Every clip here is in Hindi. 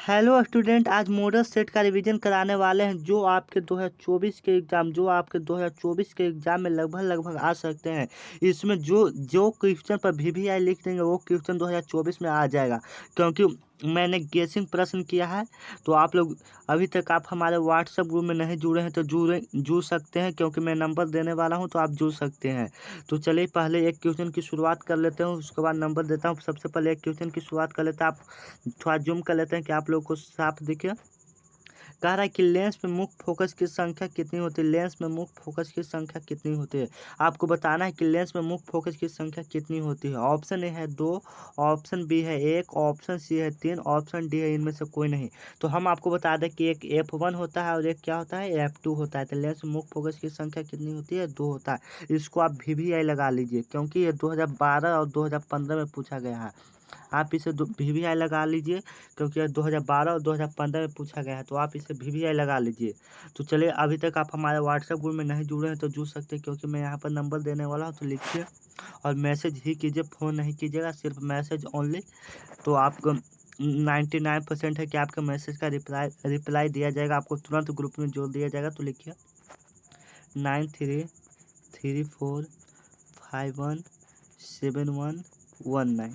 हेलो स्टूडेंट, आज मॉडल सेट का रिवीजन कराने वाले हैं जो आपके 2024 के एग्ज़ाम में लगभग आ सकते हैं। इसमें जो जो क्वेश्चन पर वीवीआई लिख देंगे वो क्वेश्चन 2024 में आ जाएगा, क्योंकि मैंने गेसिंग प्रश्न किया है। तो आप लोग अभी तक आप हमारे व्हाट्सएप ग्रुप में नहीं जुड़े हैं तो जुड़ सकते हैं, क्योंकि मैं नंबर देने वाला हूं, तो आप जुड़ सकते हैं। तो चलिए पहले एक क्वेश्चन की शुरुआत कर लेते हैं, उसके बाद नंबर देता हूं। सबसे पहले एक क्वेश्चन की शुरुआत कर लेते हैं। आप थोड़ा जूम कर लेते हैं कि आप लोग को साफ दिखे। कह रहा है कि लेंस में मुख्य फोकस की संख्या कितनी होती है। लेंस में मुख्य फोकस की संख्या कितनी होती है, आपको बताना है कि लेंस में मुख्य फोकस की संख्या कितनी होती है। ऑप्शन ए है 2, ऑप्शन बी है 1, ऑप्शन सी है 3, ऑप्शन डी है इनमें से कोई नहीं। तो हम आपको बता दें कि एक F1 होता है और एक क्या होता है, F2 होता है। तो लेंस में मुख्य फोकस की संख्या कितनी होती है, 2 होता है। इसको आप वीवीआई लगा लीजिए, क्योंकि ये 2012 और 2015 में पूछा गया है। आप इसे वीवीआई लगा लीजिए, क्योंकि 2012 और 2015 में पूछा गया है, तो आप इसे वीवीआई लगा लीजिए। तो चलिए, अभी तक आप हमारे व्हाट्सएप ग्रुप में नहीं जुड़े हैं तो जुड़ सकते हैं, क्योंकि मैं यहाँ पर नंबर देने वाला हूँ। तो लिखिए और मैसेज ही कीजिए, फ़ोन नहीं कीजिएगा, सिर्फ मैसेज ओनली। तो आपको 99% है कि आपके मैसेज का रिप्लाई दिया जाएगा, आपको तुरंत ग्रुप में जोड़ दिया जाएगा। तो लिखिए 9334517119,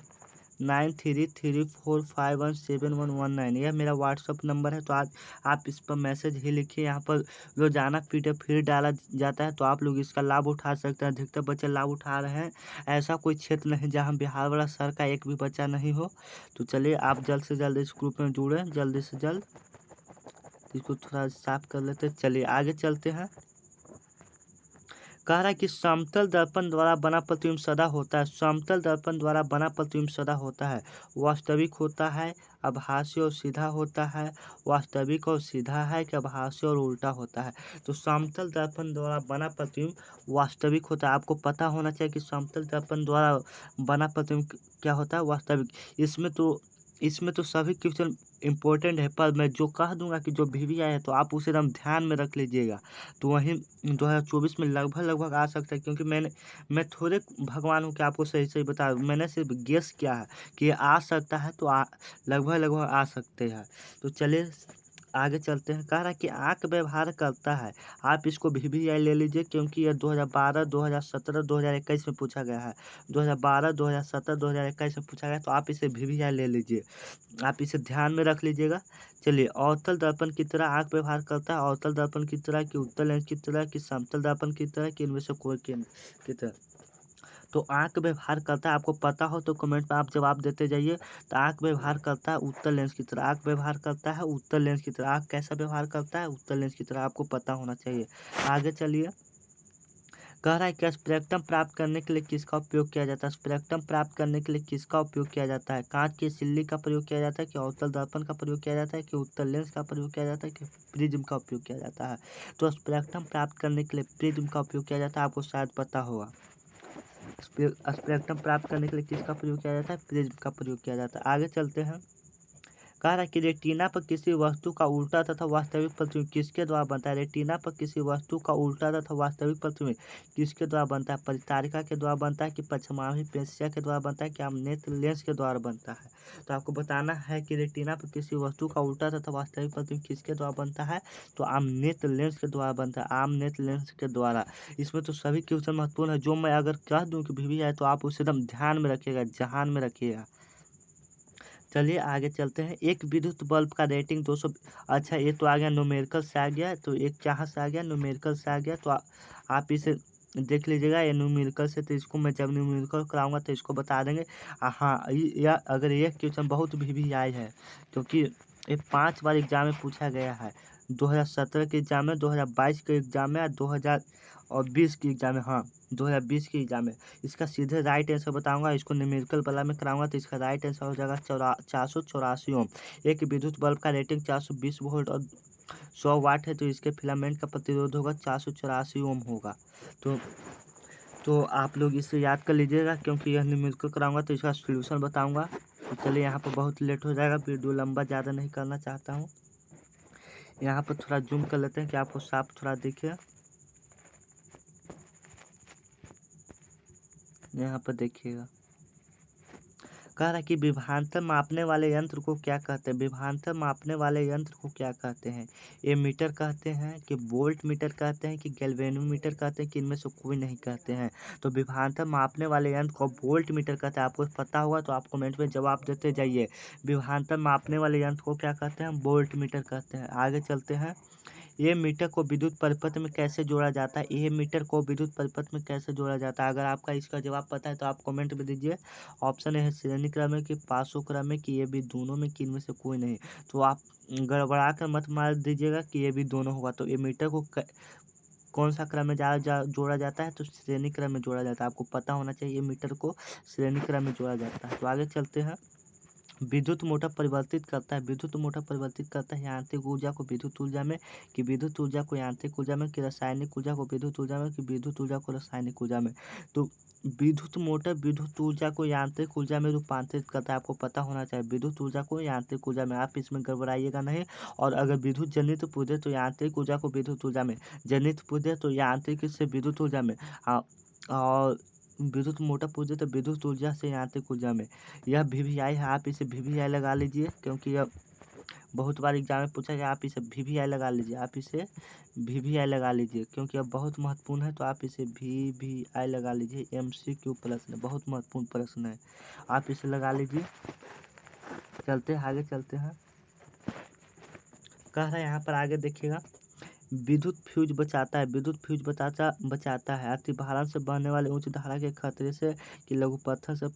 9334517119, यह मेरा व्हाट्सअप नंबर है। तो आज आप इस पर मैसेज ही लिखिए। यहाँ पर रोजाना PDF फिर डाला जाता है, तो आप लोग इसका लाभ उठा सकते हैं। अधिकतर बच्चे लाभ उठा रहे हैं। ऐसा कोई क्षेत्र नहीं जहाँ बिहार वाला सर का एक भी बच्चा नहीं हो। तो चलिए, आप जल्द से जल्द इस ग्रुप में जुड़ें, जल्दी से जल्द। इसको थोड़ा साफ कर लेते हैं। चलिए आगे चलते हैं। कह रहा है कि समतल दर्पण द्वारा बना प्रतिबिंब सदा होता है। समतल दर्पण द्वारा बना प्रतिबिंब सदा होता है, वास्तविक होता है, आभासी और सीधा होता है। वास्तविक और सीधा है कि आभासी और उल्टा होता है। तो समतल दर्पण द्वारा बना प्रतिबिंब वास्तविक होता है। आपको पता होना चाहिए कि समतल दर्पण द्वारा बना प्रतिबिंब क्या होता है, वास्तविक। इसमें तो सभी क्वेश्चन इंपॉर्टेंट है, पर मैं जो कह दूंगा कि जो वीवीआई है, तो आप उसे एकदम ध्यान में रख लीजिएगा। तो वहीं 2024 में लगभग आ सकता है, क्योंकि मैं थोड़े भगवान हूँ कि आपको सही सही बता। मैंने सिर्फ गेस किया है कि ये आ सकता है, तो लगभग आ सकते हैं। तो चलिए आगे चलते हैं। कह रहा है कि आंख व्यवहार करता है। आप इसको वीवीआई ले लीजिए, क्योंकि यह 2012, 2017, 2021 में पूछा गया है। 2012, 2017, 2021 में पूछा गया, तो आप इसे वीवीआई ले लीजिए। आप इसे ध्यान में रख लीजिएगा। चलिए, अवतल दर्पण की तरह आंख व्यवहार करता है। अवतल दर्पण की तरह, कि उत्तल लेंस की तरह, कि समतल दर्पण की तरह, कि इनमें से कोई की तरह। तो आंख व्यवहार करता है, आपको पता हो तो कमेंट में आप जवाब देते जाइए। तो आंख व्यवहार करता है उत्तल लेंस की तरह। आंख व्यवहार करता है उत्तल लेंस की तरह। आंख कैसा व्यवहार करता है, उत्तल लेंस की तरह, आपको पता होना चाहिए। आगे चलिए। कह रहा है कि स्पेक्ट्रम प्राप्त करने के लिए किसका उपयोग किया जाता है। स्पेक्ट्रम प्राप्त करने के लिए किसका उपयोग किया जाता है। कांच की सिल्ली का प्रयोग किया जाता है, कि अवतल दर्पण का प्रयोग किया जाता है, कि उत्तल लेंस का प्रयोग किया जाता है, कि प्रिज्म का उपयोग किया जाता है। तो स्पेक्ट्रम प्राप्त करने के लिए प्रिज्म का उपयोग किया जाता है, आपको शायद पता होगा। स्पेक्ट्रम प्राप्त करने के लिए किसका प्रयोग किया जाता है, प्रिज्म का प्रयोग किया जाता है। आगे चलते हैं। कह रहा है कि रेटिना पर किसी वस्तु का उल्टा तथा वास्तविक प्रतिबिंब किसके द्वारा बनता है। रेटिना पर किसी वस्तु का उल्टा तथा वास्तविक प्रतिबिंब किसके द्वारा बनता है। परिचारिका के द्वारा बनता है, कि पश्चमाही पेशिया के द्वारा बनता है, कि आम नेत्र लेंस के द्वारा बनता है। तो आपको बताना है कि रेटिना पर किसी वस्तु का उल्टा तथा वास्तविक प्रतिबिंब किसके द्वारा बनता है। तो आम नेत्र लेंस के द्वारा बनता है, आम नेत्र लेंस के द्वारा। इसमें तो सभी क्वेश्चन महत्वपूर्ण है। जो मैं अगर कह दूं कि वीवीआई है, तो आप उसे एकदम ध्यान में रखिएगा, ध्यान में रखिएगा। चलिए आगे चलते हैं। एक विद्युत बल्ब का रेटिंग 200। अच्छा, ये तो आ गया न्यूमेरिकल से आ गया। तो एक कहाँ से आ गया, न्यूमेरिकल से आ गया। तो आप इसे देख लीजिएगा, ये न्यूमेरिकल से। तो इसको मैं जब न्यूमेरिकल कराऊंगा तो इसको बता देंगे। हाँ, या अगर ये क्वेश्चन बहुत भी आई है, क्योंकि ये 5 बार एग्जाम में पूछा गया है। 2017 के एग्जाम में, 2022 के एग्जाम में, और 2020 के एग्जाम में। हाँ, 2020 के एग्जाम में। इसका सीधे राइट आंसर बताऊंगा। इसको न्यूमेरिकल वाला में कराऊंगा, तो इसका राइट आंसर हो जाएगा 484 ओम। एक विद्युत बल्ब का रेटिंग 420 वोल्ट और 100 वाट है, तो इसके फिलामेंट का प्रतिरोध होगा 484 ओम होगा। तो आप लोग इसे याद कर लीजिएगा, क्योंकि यह न्यूमेरिकल कराऊंगा तो इसका सोल्यूशन बताऊंगा। तो चलिए, यहाँ पर बहुत लेट हो जाएगा, वीडियो लंबा ज़्यादा नहीं करना चाहता हूँ। यहाँ पर थोड़ा जूम कर लेते हैं कि आपको साफ थोड़ा दिखे। यहाँ पर देखिएगा। कह रहा है कि विभवांतर मापने वाले यंत्र को क्या कहते हैं। विभवांतर मापने वाले यंत्र को क्या कहते हैं। एमीटर कहते हैं कि वोल्ट मीटर कहते हैं कि गैल्वेनोमीटर कहते हैं कि इनमें से कोई नहीं कहते हैं। तो विभवांतर मापने वाले यंत्र को वोल्ट मीटर कहते हैं। आपको पता होगा तो आप कमेंट में जवाब देते जाइए। विभवांतर मापने वाले यंत्र को क्या कहते हैं, वोल्ट मीटर कहते हैं। आगे चलते हैं। ये मीटर को विद्युत परिपथ में कैसे जोड़ा जाता है। ये मीटर को विद्युत परिपथ में कैसे जोड़ा जाता है। अगर आपका इसका जवाब पता है तो आप कमेंट में दीजिए। ऑप्शन है श्रेणी क्रम में कि पार्श्व क्रम में कि ये भी दोनों में कि इनमें से कोई नहीं। तो आप गड़बड़ा कर मत मार दीजिएगा कि ये भी दोनों होगा। तो ये मीटर को कौन सा क्रम में जोड़ा जाता है, तो श्रेणी क्रम में जोड़ा जाता है। आपको पता होना चाहिए मीटर को श्रेणी क्रम में जोड़ा जाता है। तो आगे चलते हैं। विद्युत मोटर परिवर्तित करता है। विद्युत मोटर परिवर्तित करता है यांत्रिक ऊर्जा को विद्युत ऊर्जा में, कि विद्युत ऊर्जा को यांत्रिक ऊर्जा में, कि रासायनिक ऊर्जा को विद्युत ऊर्जा में, कि विद्युत ऊर्जा को रासायनिक ऊर्जा में। तो विद्युत मोटर विद्युत ऊर्जा को यांत्रिक ऊर्जा में रूपांतरित करता है। आपको पता होना चाहिए विद्युत ऊर्जा को यांत्रिक ऊर्जा में। आप इसमें गड़बड़ाइएगा नहीं। और अगर विद्युत जनित पूछे तो यांत्रिक ऊर्जा को विद्युत ऊर्जा में, जनित पूछे तो यांत्रिक से विद्युत ऊर्जा में, और विद्युत मोटर पूछे तो विद्युत ऊर्जा से यांत्रिक ऊर्जा में। यह VVI है, आप इसे VVI लगा लीजिए क्योंकि यह बहुत बार एग्जाम में पूछा गया। आप इसे VVI लगा लीजिए, आप इसे VVI लगा लीजिए क्योंकि यह बहुत महत्वपूर्ण है। तो आप इसे VVI लगा लीजिए। MCQ प्रश्न है, बहुत महत्वपूर्ण प्रश्न है, आप इसे लगा लीजिए। चलते हैं आगे, चलते हैं। कह रहा है यहाँ पर आगे देखिएगा। विद्युत फ्यूज बचाता है। विद्युत फ्यूज बचाता है अतिभारण से बहने वाले उच्च धारा के खतरे से, कि लघु पत्थर से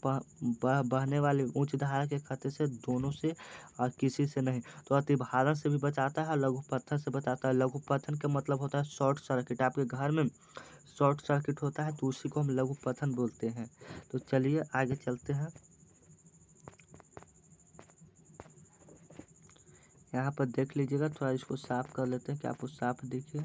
बहने वाले उच्च धारा के खतरे से, दोनों से और किसी से नहीं। तो अतिभारण से भी बचाता है और लघु पत्थर से बचाता है। लघु पत्थर का मतलब होता है शॉर्ट सर्किट। आपके घर में शॉर्ट सर्किट होता है तो उसी को हम लघु पत्थर बोलते हैं। तो चलिए आगे चलते हैं। यहाँ पर देख लीजिएगा, थोड़ा इसको साफ कर लेते हैं कि आपको साफ दिखे।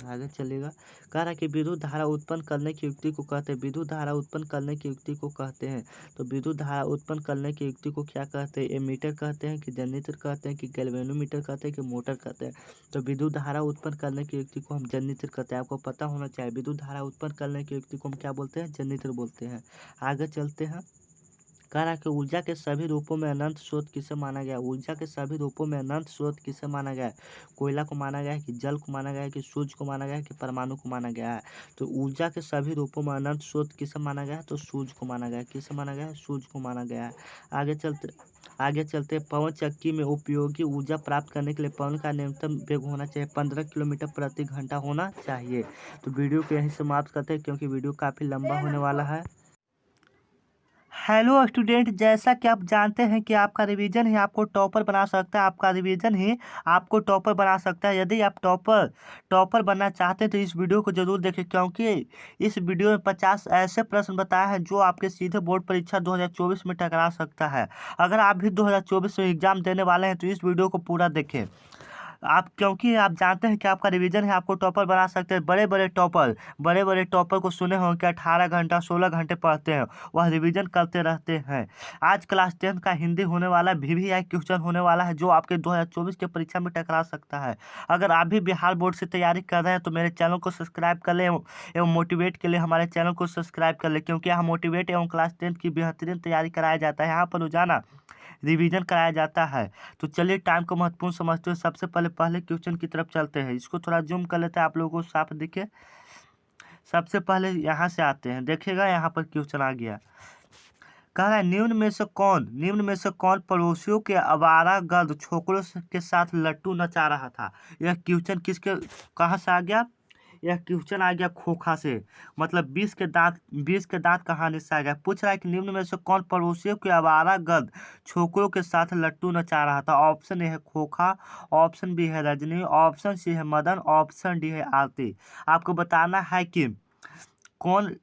आगे चलिएगा। कह रहा है कि विद्युत धारा उत्पन्न करने की युक्ति को कहते हैं। विद्युत धारा उत्पन्न करने की युक्ति को कहते हैं। तो विद्युत धारा उत्पन्न करने की युक्ति को क्या कहते हैं। एमीटर कहते हैं कि जनरेटर कहते हैं कि गैल्वेनोमीटर कहते हैं कि मोटर कहते हैं। तो विद्युत धारा उत्पन्न करने की युक्ति को हम जनरेटर कहते हैं। आपको पता होना चाहिए विद्युत धारा उत्पन्न करने की युक्ति को हम क्या बोलते हैं, जनरेटर बोलते हैं। आगे चलते हैं। कह रहा है कि ऊर्जा के सभी रूपों में अनंत स्रोत किसे माना गया है। ऊर्जा के सभी रूपों में अनंत स्रोत किसे माना गया है। कोयला को माना गया है, कि जल को माना गया है, कि सूर्य को माना गया है, कि परमाणु को माना गया है। तो ऊर्जा के सभी रूपों में अनंत स्रोत किसे माना गया है, तो सूर्य को माना गया है। किसे माना गया है, सूर्य को माना गया है। आगे चलते पवन चक्की में उपयोगी ऊर्जा प्राप्त करने के लिए पवन का न्यूनतम वेग होना चाहिए 15 किलोमीटर प्रति घंटा होना चाहिए। तो वीडियो को यहीं समाप्त करते हैं क्योंकि वीडियो काफ़ी लंबा होने वाला है। हेलो स्टूडेंट, जैसा कि आप जानते हैं कि आपका रिवीजन ही आपको टॉपर बना सकता है। आपका रिवीजन ही आपको टॉपर बना सकता है। यदि आप टॉपर बनना चाहते हैं तो इस वीडियो को जरूर देखें क्योंकि इस वीडियो में 50 ऐसे प्रश्न बताया है जो आपके सीधे बोर्ड परीक्षा 2024 में टकरा सकता है। अगर आप भी 2024 में एग्जाम देने वाले हैं तो इस वीडियो को पूरा देखें आप, क्योंकि आप जानते हैं कि आपका रिवीजन है आपको टॉपर बना सकते हैं। बड़े बड़े टॉपर को सुने हों कि 18 घंटा 16 घंटे पढ़ते हैं, वह रिवीजन करते रहते हैं। आज क्लास 10 का हिंदी होने वाला VVI क्वेश्चन होने वाला है जो आपके 2024 के परीक्षा में टकरा सकता है। अगर आप भी बिहार बोर्ड से तैयारी कर रहे हैं तो मेरे चैनल को सब्सक्राइब कर लें एवं मोटिवेट के लिए हमारे चैनल को सब्सक्राइब कर लें, क्योंकि यहाँ मोटिवेट एवं क्लास 10 की बेहतरीन तैयारी कराया जाता है। यहाँ पर रोजाना रिवीजन कराया जाता है। तो चलिए टाइम को महत्वपूर्ण समझते हुए सबसे पहले क्वेश्चन की तरफ चलते हैं। इसको थोड़ा जूम कर लेते हैं, आप लोगों को साफ दिखे। सबसे पहले यहाँ से आते हैं, देखिएगा यहाँ पर क्वेश्चन आ गया। कह रहा है निम्न में से कौन पड़ोसियों के आवारागर्द छोकरों के साथ लट्टू नचा रहा था। यह क्वेश्चन कहाँ से आ गया, यह क्वेश्चन आ गया खोखा से, मतलब 20 के दांत कहानी से आ गया। पूछ रहा है कि निम्न में से कौन पड़ोसियों के आवारागर्द छोकरों के साथ लट्टू नचा रहा था। ऑप्शन ए है खोखा, ऑप्शन बी है रजनी, ऑप्शन सी है मदन, ऑप्शन डी है आरती। आपको बताना है कि कौन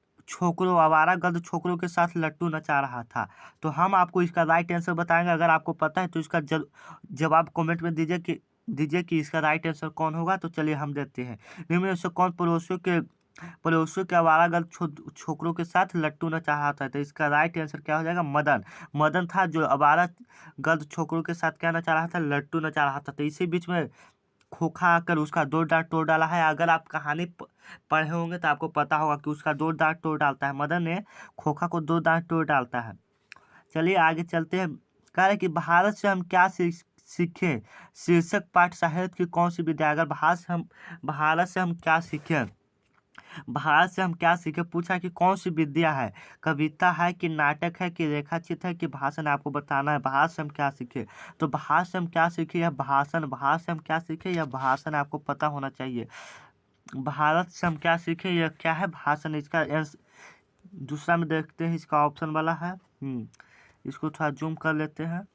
आवारागर्द छोकरों के साथ लट्टू नचा रहा था। तो हम आपको इसका राइट आंसर बताएंगे। अगर आपको पता है तो इसका जवाब कमेंट में दीजिए कि इसका राइट आंसर कौन होगा। तो चलिए हम देते हैं। निम्न में से कौन पड़ोसियों के आवारागर्द छोकरों के साथ लट्टू नचा रहा था। तो इसका राइट आंसर क्या हो जाएगा, मदन था जो आवारागर्द छोकरों के साथ क्या नचा रहा था, लट्टू नचा रहा था। तो इसी बीच में खोखा आकर उसका 2 दांत तोड़ डाला है। अगर आप कहानी पढ़े होंगे तो आपको पता होगा कि उसका 2 दांत तोड़ डालता है, मदन ने खोखा को 2 दांत तोड़ डालता है। चलिए आगे चलते हैं। कह रहे कि भारत से हम क्या सीखें, शीर्षक पाठ साहित्य की कौन सी विद्या। अगर भारत से हम क्या सीखें, भारत से हम क्या सीखे पूछा कि कौन सी विद्या है, कविता है कि नाटक है कि रेखाचित्र है कि भाषण है, आपको बताना है भारत से हम क्या सीखे। तो भारत से हम क्या सीखे या भाषण, भारत से हम क्या सीखे या भाषण आपको पता होना चाहिए। भारत से हम क्या सीखे यह क्या है, भाषण। इसका दूसरा में देखते हैं, इसका ऑप्शन वाला है। इसको थोड़ा जूम कर लेते हैं।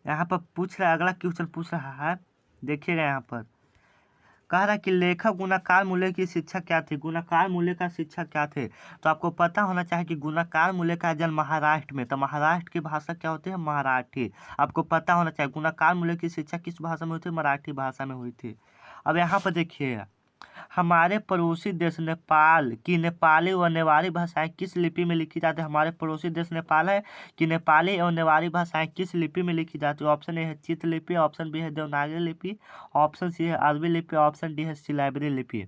यहाँ पर पूछ रहा है, अगला क्वेश्चन पूछ रहा है, देखिएगा यहाँ पर कह रहा है कि लेखक गुणाकार मूल्य की शिक्षा क्या थी। गुणाकार मूल्य का शिक्षा क्या थे, तो आपको पता होना चाहिए कि गुणाकार मूल्य का जन्म महाराष्ट्र में। तो महाराष्ट्र की भाषा क्या होती है, मराठी। आपको पता होना चाहिए गुणाकार मूल्य की शिक्षा किस भाषा में हुई थी, मराठी भाषा में हुई थी। अब यहाँ पर देखिए, हमारे पड़ोसी देश नेपाल की नेपाली व नेवारी भाषाएं किस लिपि में लिखी जाती है। हमारे पड़ोसी देश नेपाल है कि नेपाली एवं नेवारी भाषाएं किस लिपि में लिखी जाती है। ऑप्शन ए है चित्र लिपि, ऑप्शन बी है देवनागरी लिपि, ऑप्शन सी है अरबी लिपि, ऑप्शन डी है सिलाइबरी लिपि।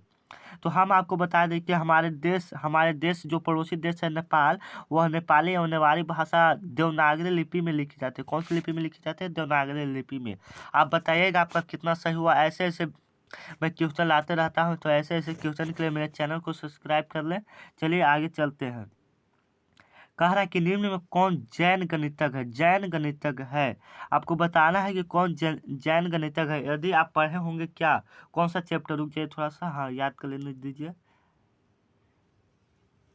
तो हम आपको बता दें कि हमारे देश जो पड़ोसी देश है नेपाल, वह नेपाली एवं नेवारी भाषा देवनागरी लिपि में लिखी जाती है। कौन सी लिपि में लिखी जाती है, देवनागरी लिपि में। आप बताइएगा आपका कितना सही हुआ। ऐसे ऐसे मैं क्वेश्चन लाते रहता हूँ, तो ऐसे ऐसे क्वेश्चन के लिए मेरे चैनल को सब्सक्राइब कर लें। चलिए आगे चलते हैं। कह रहा है कि निम्न में कौन जैन गणितज्ञ है। जैन गणितज्ञ है, आपको बताना है कि कौन जैन गणितज्ञ है। यदि आप पढ़े होंगे क्या, कौन सा चैप्टर, रुक जाइए थोड़ा सा, हाँ याद कर लेने दीजिए।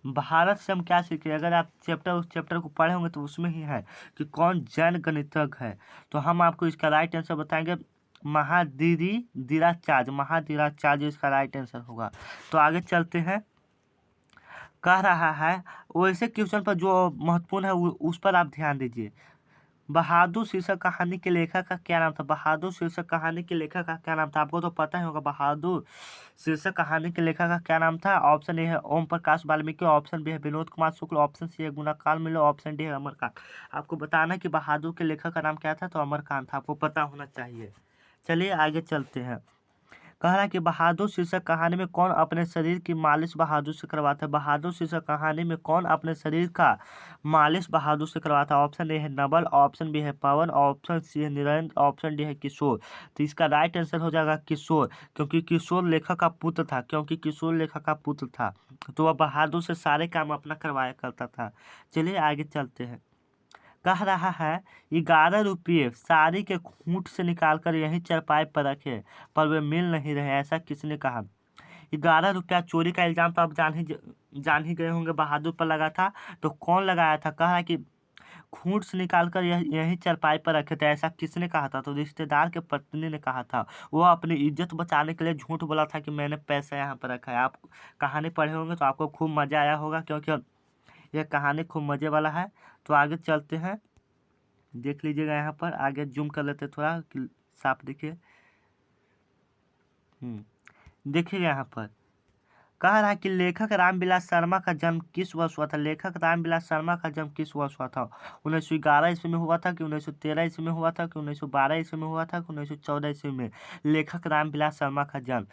भारत से हम क्या सीखे, अगर आप उस चैप्टर को पढ़े होंगे तो उसमें ही है कि कौन जैन गणितज्ञ है। तो हम आपको इसका राइट आंसर बताएंगे, महाधीराचार्य इसका राइट आंसर होगा। तो आगे चलते हैं। कह रहा है वैसे क्वेश्चन पर जो महत्वपूर्ण है उस पर आप ध्यान दीजिए। बहादुर शीर्षक कहानी के लेखक का क्या नाम था। बहादुर शीर्षक कहानी के लेखक का क्या नाम था, आपको तो पता ही होगा। बहादुर शीर्षक कहानी के लेखक का क्या नाम था। ऑप्शन ए है ओम प्रकाश वाल्मीकि, ऑप्शन बी है विनोद कुमार शुक्ल, ऑप्शन सी है गुणाकार मिलो, ऑप्शन डी है अमरकांत। आपको बताना है कि बहादुर के लेखक का नाम क्या था, तो अमरकांत था, आपको पता होना चाहिए। चलिए आगे चलते हैं। कह रहा है कि बहादुर शीर्षक कहानी में कौन अपने शरीर की मालिश बहादुर से करवाता है। बहादुर शीर्षक कहानी में कौन अपने शरीर का मालिश बहादुर से करवाता है। ऑप्शन ए है नवल, ऑप्शन बी है पवन, ऑप्शन सी है निरंजन, ऑप्शन डी है किशोर। तो इसका राइट आंसर हो जाएगा किशोर, क्योंकि किशोर लेखक का पुत्र था। तो वह बहादुर से सारे काम अपना करवाया करता था। चलिए आगे चलते हैं। कह रहा है 11 रुपये साड़ी के खूंट से निकालकर यहीं चरपाई पर रखे, पर वे मिल नहीं रहे, ऐसा किसने कहा। 11 रुपया चोरी का इल्जाम तो आप जान ही गए होंगे, बहादुर पर लगा था। तो कौन लगाया था, कहा है कि खूंट से निकालकर यहीं चरपाई पर रखे थे, ऐसा किसने कहा था। तो रिश्तेदार के पत्नी ने कहा था। वह अपनी इज्जत बचाने के लिए झूठ बोला था कि मैंने पैसा यहाँ पर रखा है। आप कहानी पढ़े होंगे तो आपको खूब मजा आया होगा, क्योंकि यह कहानी खूब मजे वाला है। तो आगे चलते हैं, देख लीजिएगा यहाँ पर, आगे जूम कर लेते थोड़ा कि साफ दिखे। देखिएगा यहाँ पर कह रहा है कि लेखक रामविलास शर्मा का जन्म किस वर्ष हुआ था। लेखक रामविलास शर्मा का जन्म किस वर्ष हुआ था। 1911 ईस्वी में हुआ था कि 1913 ईस्वी में हुआ था कि 1912 ईस्वी में हुआ था कि 1914 ईस्वी में लेखक रामविलास शर्मा का जन्म।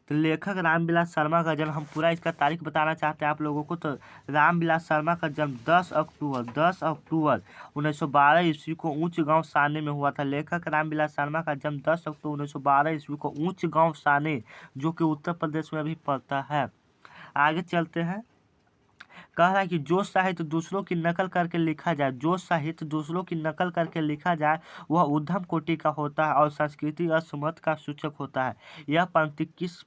तो लेखक रामविलास शर्मा का जन्म, हम पूरा इसका तारीख बताना चाहते हैं आप लोगों को। तो रामविलास शर्मा का जन्म 10 अक्टूबर 1912 ईस्वी को ऊंच गांव साने में हुआ था। लेखक रामविलास शर्मा का जन्म 10 अक्टूबर 1912 ईस्वी को ऊंच गांव साने, जो कि उत्तर प्रदेश में भी पड़ता है। आगे चलते हैं। कह रहा है कि जो साहित्य दूसरों की नकल करके लिखा जाए, वह उद्धम कोटि का होता है और संस्कृति असमर्थ का सूचक होता है। यह पंक्ति किस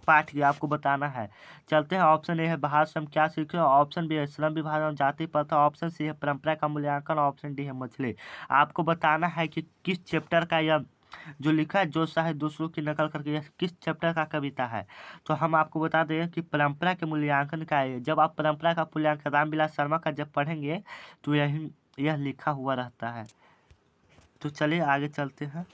पाठ की, आपको बताना है। चलते हैं। ऑप्शन ए है भारत से हम क्या सीखे, ऑप्शन बी है श्रम विभाजन और जाति प्रथा, ऑप्शन सी है परंपरा का मूल्यांकन, ऑप्शन डी है मछली। आपको बताना है कि किस चैप्टर का यह जो लिखा है, जो साहित्य दूसरों की नकल करके, यह किस चैप्टर का कविता है। तो हम आपको बता दें कि परंपरा के मूल्यांकन का है। जब आप परंपरा का मूल्यांकन रामविलास शर्मा का जब पढ़ेंगे तो यह लिखा हुआ रहता है। तो चलिए आगे चलते हैं।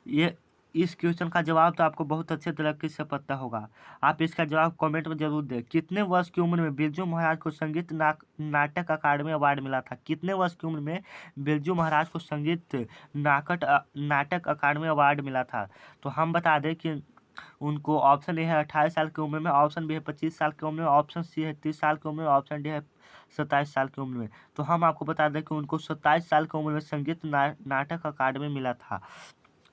ये इस क्वेश्चन का जवाब तो आपको बहुत अच्छे तरीके से पता होगा। आप इसका जवाब कमेंट में जरूर दें। कितने वर्ष की उम्र में बिरजू महाराज को संगीत नाटक अकादमी अवार्ड मिला था? कितने वर्ष की उम्र में बिरजू महाराज को संगीत नाटक अकादमी अवार्ड मिला था? तो हम बता दें कि उनको ऑप्शन ए है 28 साल की उम्र में, ऑप्शन बी है 25 साल की उम्र में, ऑप्शन सी है 30 साल की उम्र में, ऑप्शन डी है 27 साल की उम्र में। तो हम आपको बता दें कि उनको 27 साल की उम्र में संगीत नाटक अकादमी मिला था।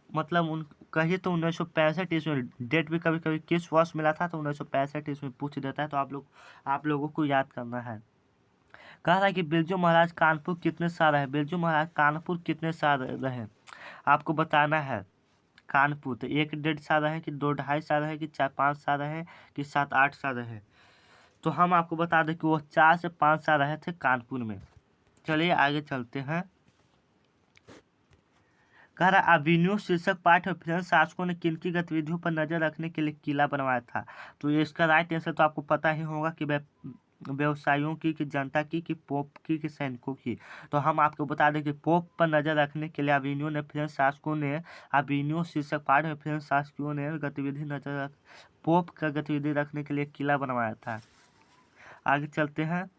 मतलब उन कहिए तो 1965 ईस्वी, डेट भी कभी कभी किस वर्ष मिला था तो 1965 ईस्वी पूछ देता है, तो आप लोगों को याद करना है। कह रहा है कि बिरजू महाराज कानपुर कितने साल रहे? बिरजू महाराज कानपुर कितने साल रहे आपको बताना है। कानपुर तो 1-1.5 साल रहे कि 2-2.5 साल रहे कि 4-5 साल रहे कि 7-8 साल रहे? तो हम आपको बता दें कि वो 4 से 5 साल रहे थे कानपुर में। चलिए आगे चलते हैं। कह रहा अभिनव शीर्षक पाठ में फ्रेंच शासकों ने किनकी गतिविधियों पर नजर रखने के लिए किला बनवाया था? तो ये इसका राइट आंसर तो आपको पता ही होगा कि व्यवसायियों की जनता की पोप की सैनिकों की। तो हम आपको बता दें कि पोप पर नजर रखने के लिए अभिनव शीर्षक पाठ में फ्रेंच शासकों ने पोप का गतिविधि रखने के लिए किला बनवाया था। आगे चलते हैं।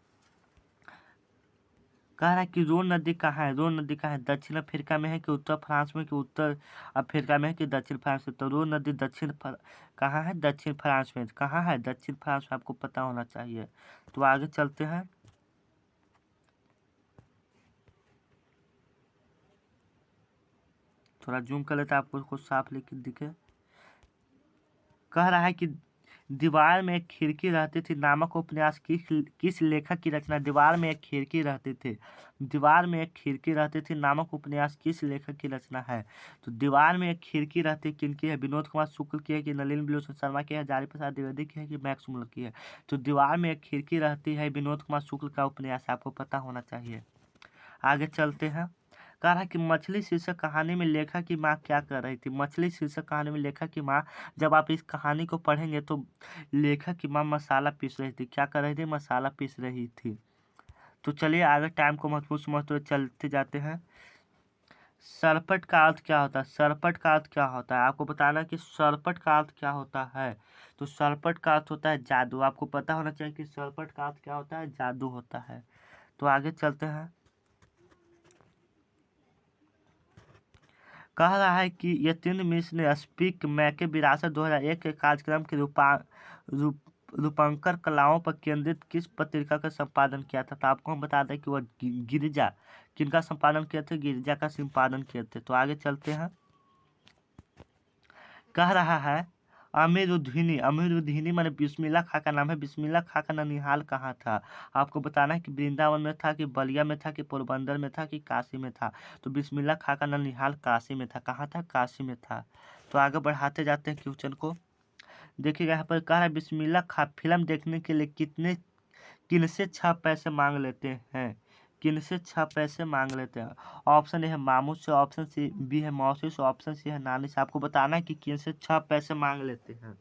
कह रहा है कि रोन नदी कहाँ है? रोन नदी कहाँ है? दक्षिण अफ्रीका में है कि उत्तर फ्रांस में कि उत्तर अफ्रीका में है कि दक्षिण फ्रांस में? तो रोन नदी कहाँ है? दक्षिण फ्रांस में। कहाँ है? दक्षिण फ्रांस में, आपको पता होना चाहिए। तो आगे चलते हैं। थोड़ा जूम कर लेते आपको कुछ साफ लिख दिखे। कह रहा है कि दीवार में एक खिड़की रहती थी नामक उपन्यास किस लेखक की रचना? दीवार में एक खिड़की रहती थी, दीवार में एक खिड़की रहती थी नामक उपन्यास किस लेखक की रचना है? तो दीवार में एक खिड़की रहती किनकी है? विनोद कुमार शुक्ल की है कि नलिनी विलोचन शर्मा की है, हजारी प्रसाद द्विवेदी की है कि मैक्स मुलर की है? तो दीवार में एक खिड़की रहती है विनोद कुमार शुक्ल का उपन्यास, आपको पता होना चाहिए। आगे चलते हैं। कह रहा है कि मछली शीर्षक कहानी में लेखक की माँ क्या कर रही थी? मछली शीर्षक कहानी में लेखक की माँ, जब आप इस कहानी को पढ़ेंगे तो लेखक की माँ मसाला पीस रही थी। क्या कर रही थी? मसाला पीस रही थी। तो चलिए आगे टाइम को महत्वपूर्ण समझते हुए चलते जाते हैं। सरपट का अर्थ क्या होता है? सरपट का अर्थ क्या होता है? आपको बताना कि सरपट का अर्थ क्या होता है। तो सरपट का अर्थ होता है जादू। आपको पता होना चाहिए कि सरपट का अर्थ क्या होता है? जादू होता है। तो आगे चलते हैं। कह रहा है कि यतीन मिश्र ने स्पीक मैके विरासत 2001 के कार्यक्रम के रूपांकर कलाओं पर केंद्रित किस पत्रिका का संपादन किया था? तो आपको हम बता दें कि वह गिरिजा किनका संपादन किए थे? गिरिजा का संपादन किए थे। तो आगे चलते हैं। कह रहा है अमीरुद्दीनी माने बिस्मिल्लाह खां का नाम है। बिस्मिल्लाह खां का ननिहाल कहाँ था? आपको बताना है कि वृंदावन में था कि बलिया में था कि पोरबंदर में था कि काशी में था? तो बिस्मिल्लाह खां का ननिहाल काशी में था। कहाँ था? काशी में था। तो आगे बढ़ाते जाते हैं क्वेश्चन को। देखिएगा यहाँ पर कह रहा है बिस्मिल्लाह खां फिल्म देखने के लिए किनसे 6 पैसे मांग लेते हैं? किनसे 6 पैसे मांग लेते हैं? ऑप्शन ए है मामू से, ऑप्शन सी बी है मौसी से, ऑप्शन सी है नानी से। आपको बताना है कि किनसे 6 पैसे मांग लेते हैं।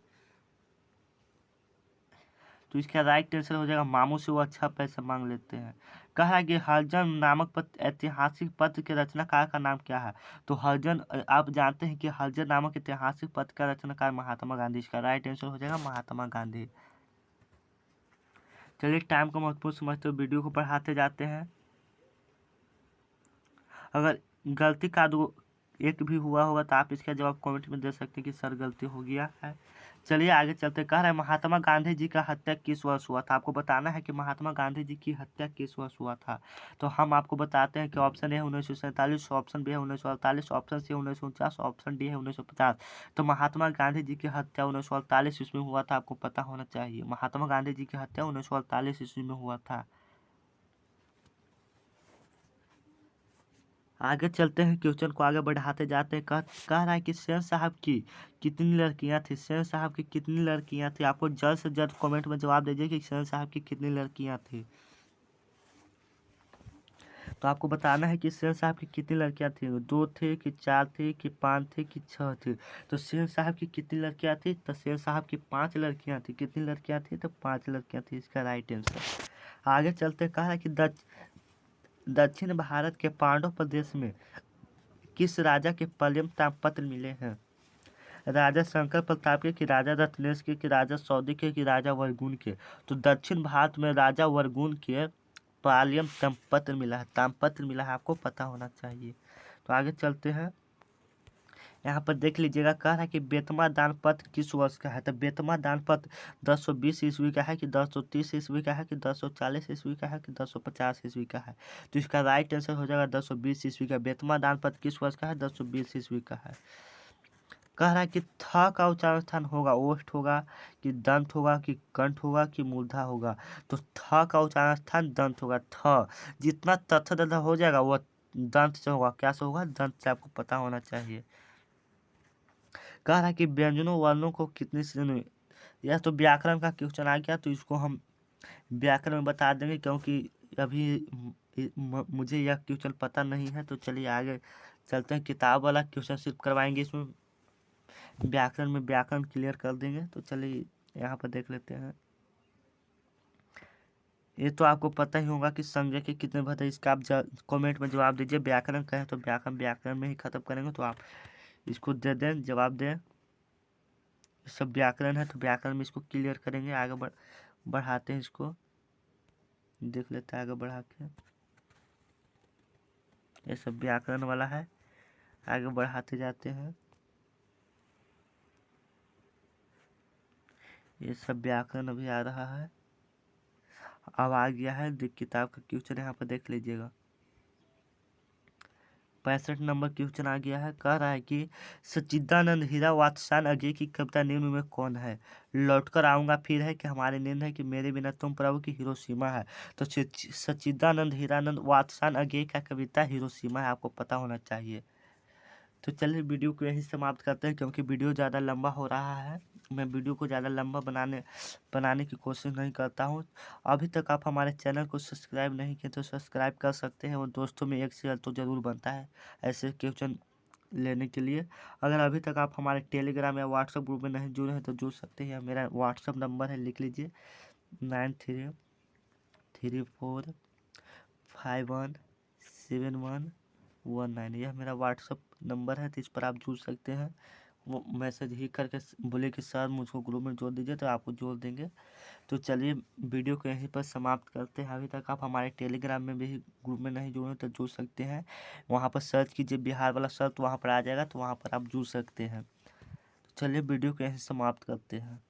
तो इसका राइट आंसर हो जाएगा मामू से वह 6 पैसे मांग लेते हैं। कहा है कि हरिजन नामक ऐतिहासिक पत्र के रचनाकार का नाम क्या है? तो हरिजन, आप जानते हैं कि हरिजन नामक ऐतिहासिक पत्र का रचनाकार महात्मा गांधी। इसका राइट आंसर हो जाएगा महात्मा गांधी। चलिए टाइम को महत्वपूर्ण समझते हुए वीडियो को बढ़ाते जाते हैं। अगर गलती का एक भी हुआ होगा तो आप इसका जवाब कमेंट में दे सकते हैं कि सर गलती हो गया है। चलिए आगे चलते। कह रहे हैं महात्मा गांधी जी का हत्या किस वर्ष हुआ था? आपको बताना है कि महात्मा गांधी जी की हत्या किस वर्ष हुआ था। तो हम आपको बताते हैं कि ऑप्शन ए है 1947, ऑप्शन बी है 1948, ऑप्शन सी 1949, ऑप्शन डी है 1950। तो महात्मा गांधी जी की हत्या 1948 ईस्वी में हुआ था, आपको पता होना चाहिए। महात्मा गांधी जी की हत्या 1948 ईस्वी में हुआ था। आगे चलते हैं, क्वेश्चन को आगे बढ़ाते जाते हैं। कह रहा है कि शेर साहब की कितनी लड़कियां थी? शेर साहब की कितनी लड़कियां थी? आपको जल्द से जल्द कमेंट में जवाब दीजिए कि शेर साहब की कितनी लड़कियां थी। तो आपको बताना है कि शेर साहब की कितनी लड़कियां थी। 2 थी कि 4 थी कि 5 थी कि 6 थी? तो शेर साहब की कितनी लड़कियां थी? तो शेर साहब की 5 लड़कियां थी। कितनी लड़कियां थी? तो 5 लड़कियां थी। इसका राइट आंसर। आगे चलते। कहा है कि दक्षिण भारत के पांडव प्रदेश में किस राजा के प्रेम ताम्रपत्र मिले हैं? राजा शंकर प्रताप के, कि राजा रत्नेश के, कि राजा सौदी के, कि राजा वर्गुन के। तो दक्षिण भारत में राजा वर्गुन के पालियम ताम्रपत्र मिला है, ताम्रपत्र मिला है, आपको पता होना चाहिए। तो आगे चलते हैं, यहाँ पर देख लीजिएगा, कह रहा है कि बेतमा दान पत्र किस वर्ष का है। तो बेतमा दान पत्र 1020 ईस्वी का है, कि 1030 ईस्वी का है, कि 1040 ईस्वी का है, कि 1050 ईस्वी का है। तो इसका राइट आंसर हो जाएगा 1020 ईस्वी का। बेतमा दान पत्र किस वर्ष का है, 1020 ईस्वी का है। कह रहा है कि थ का उच्चारण स्थान होगा ओष्ठ होगा, कि दंत होगा, कि कंठ होगा, कि मूर्धा होगा। तो थ का उच्चारण स्थान दंत होगा। थ जितना तथ दध हो जाएगा वो दंत से होगा। क्या से होगा, दंत से, आपको पता होना चाहिए। कह रहा है कि व्यंजनों वर्णों को कितनी श्रेणी में, यह तो व्याकरण का क्वेश्चन आ गया, तो इसको हम व्याकरण में बता देंगे, क्योंकि अभी मुझे यह क्वेश्चन पता नहीं है। तो चलिए आगे चलते हैं, किताब वाला क्वेश्चन सिर्फ करवाएंगे, इसमें व्याकरण में व्याकरण क्लियर कर देंगे। तो चलिए यहाँ पर देख लेते हैं। ये तो आपको पता ही होगा कि संज्ञा के कितने भद है, इसका आप कमेंट में जवाब दीजिए। व्याकरण कहें तो व्याकरण में ही खत्म करेंगे, तो आप इसको दे दें, जवाब दें। सब व्याकरण है, तो व्याकरण में इसको क्लियर करेंगे। आगे बढ़ाते हैं, इसको देख लेते हैं आगे बढ़ा के। ये सब व्याकरण वाला है, आगे बढ़ाते जाते हैं। ये सब व्याकरण अभी आ रहा है, अब आ गया है। किताब का क्वेश्चन यहाँ पर देख लीजिएगा। 65 नंबर क्वेश्चन आ गया है। कह रहा है कि सच्चिदानंद हीरा वात्स्यायन अज्ञे की कविता निम्न में कौन है। लौटकर आऊंगा फिर है, कि हमारे नींद है, कि मेरे बिना तुम प्रभु, की हिरोशिमा है। तो सच्चिदानंद हीरानंद वात्स्यायन अज्ञे का कविता हिरोशिमा है, आपको पता होना चाहिए। तो चलिए वीडियो को यहीं समाप्त करते हैं, क्योंकि वीडियो ज़्यादा लंबा हो रहा है। मैं वीडियो को ज़्यादा लंबा बनाने की कोशिश नहीं करता हूँ। अभी तक आप हमारे चैनल को सब्सक्राइब नहीं किए तो सब्सक्राइब कर सकते हैं, और दोस्तों में एक शेयर तो ज़रूर बनता है ऐसे क्वेश्चन लेने के लिए। अगर अभी तक आप हमारे टेलीग्राम या व्हाट्सएप ग्रुप में नहीं जुड़े हैं तो जुड़ सकते हैं। मेरा व्हाट्सएप नंबर है, लिख लीजिए, 9334517119। यह मेरा व्हाट्सअप नंबर है, तो इस पर आप जुड़ सकते हैं। वो मैसेज ही करके बोले कि सर मुझको ग्रुप में जोड़ दीजिए, तो आपको जोड़ देंगे। तो चलिए वीडियो को यहीं पर समाप्त करते हैं। अभी तक आप हमारे टेलीग्राम में भी ग्रुप में नहीं जुड़े तो जुड़ सकते हैं। वहाँ पर सर्च कीजिए बिहार वाला सर, तो वहाँ पर आ जाएगा, तो वहाँ पर आप जुड़ सकते हैं। तो चलिए वीडियो को यहीं समाप्त करते हैं।